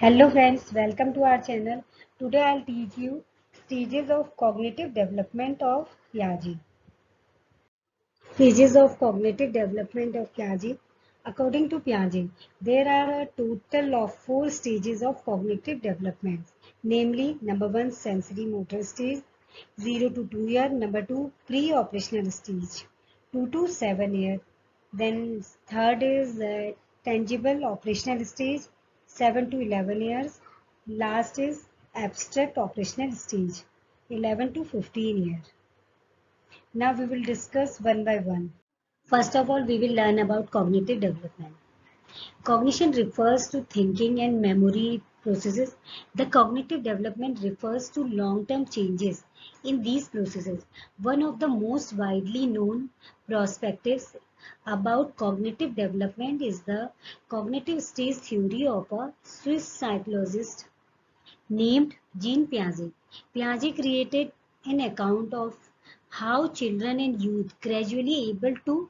Hello friends, welcome to our channel. Today I'll teach you stages of cognitive development of Piaget. Stages of cognitive development of Piaget. According to Piaget, there are a total of 4 stages of cognitive development. Namely, number 1 sensory motor stage, 0 to 2 year, number 2 pre-operational stage, 2 to 7 year. Then third is tangible operational stage, 7 to 11 years. Last is abstract operational stage, 11 to 15 years. Now we will discuss one by one. First of all, we will learn about cognitive development. Cognition refers to thinking and memory processes. The cognitive development refers to long-term changes in these processes. One of the most widely known perspectives about cognitive development is the cognitive stage theory of a Swiss psychologist named Jean Piaget. Piaget created an account of how children and youth gradually able to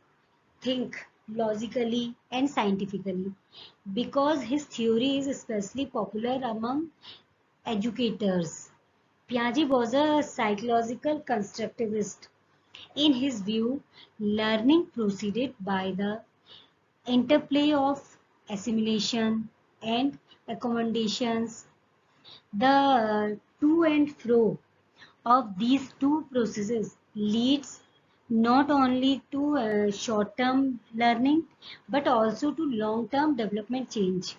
think logically and scientifically. Because his theory is especially popular among educators, Piaget was a psychological constructivist. In his view, learning proceeded by the interplay of assimilation and accommodations. The to and fro of these two processes leads not only to short-term learning but also to long-term development change.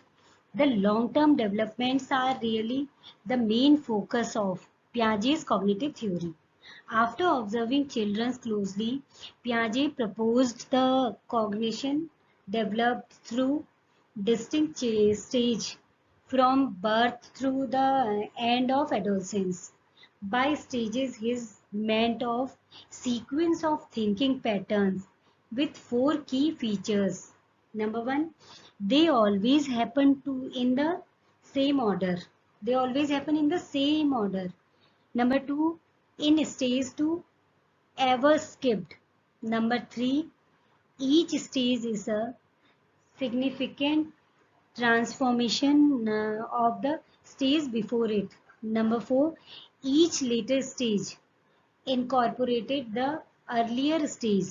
The long-term developments are really the main focus of Piaget's cognitive theory. After observing children closely, Piaget proposed the cognition developed through distinct stage from birth through the end of adolescence. By stages, his meant of sequence of thinking patterns with 4 key features. Number 1, they always happen to in the same order. They always happen in the same order. Number 2, in stage 2, ever skipped. Number 3, each stage is a significant transformation of the stage before it. Number 4, each later stage incorporated the earlier stage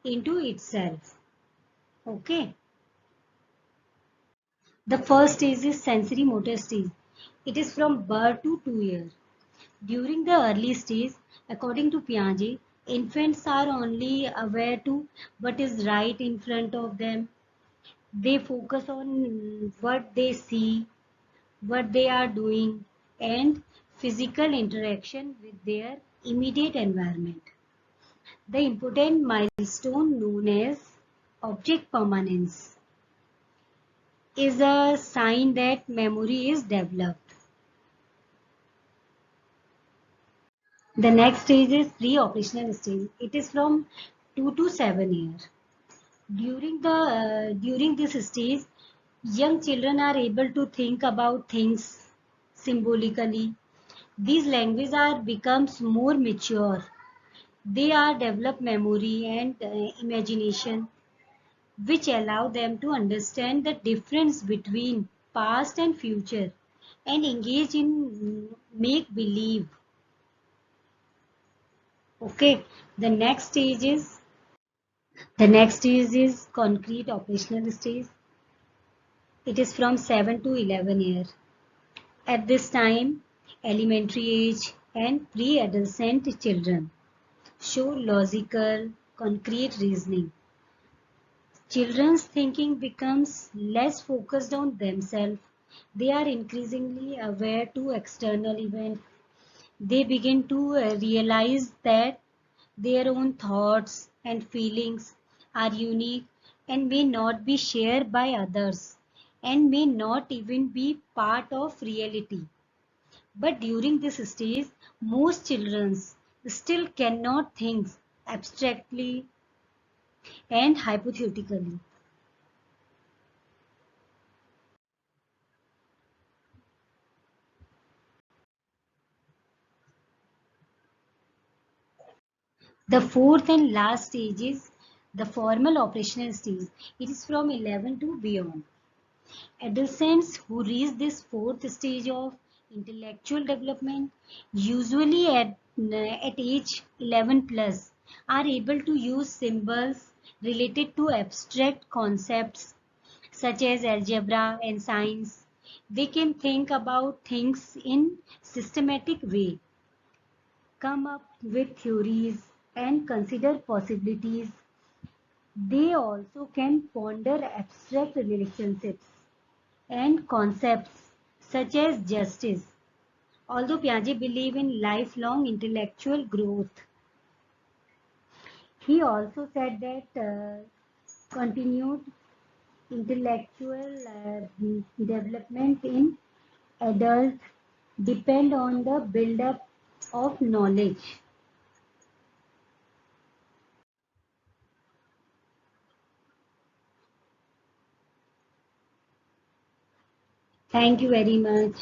into itself. Okay. The first stage is sensory motor stage. It is from birth to 2 years. During the early stage, according to Piaget, infants are only aware to what is right in front of them. They focus on what they see, what they are doing, and physical interaction with their immediate environment. The important milestone known as object permanence is a sign that memory is developed. The next stage is pre-operational stage. It is from 2 to 7 years. During this stage, young children are able to think about things symbolically. These languages are becomes more mature. They are develop memory and imagination, which allow them to understand the difference between past and future and engage in make believe. Okay, the next stage is concrete operational stage. It is from 7 to 11 years. At this time, elementary age and pre-adolescent children show logical, concrete reasoning. Children's thinking becomes less focused on themselves. They are increasingly aware to external events. They begin to realize that their own thoughts and feelings are unique and may not be shared by others and may not even be part of reality. But during this stage, most children still cannot think abstractly and hypothetically. The fourth and last stage is the formal operational stage. It is from 11 to beyond. Adolescents who reach this fourth stage of intellectual development, usually at age 11 plus, are able to use symbols related to abstract concepts such as algebra and science. They can think about things in systematic way, come up with theories and consider possibilities. They also can ponder abstract relationships and concepts such as justice. Although Piaget believed in lifelong intellectual growth, he also said that continued intellectual development in adults depend on the build-up of knowledge. Thank you very much.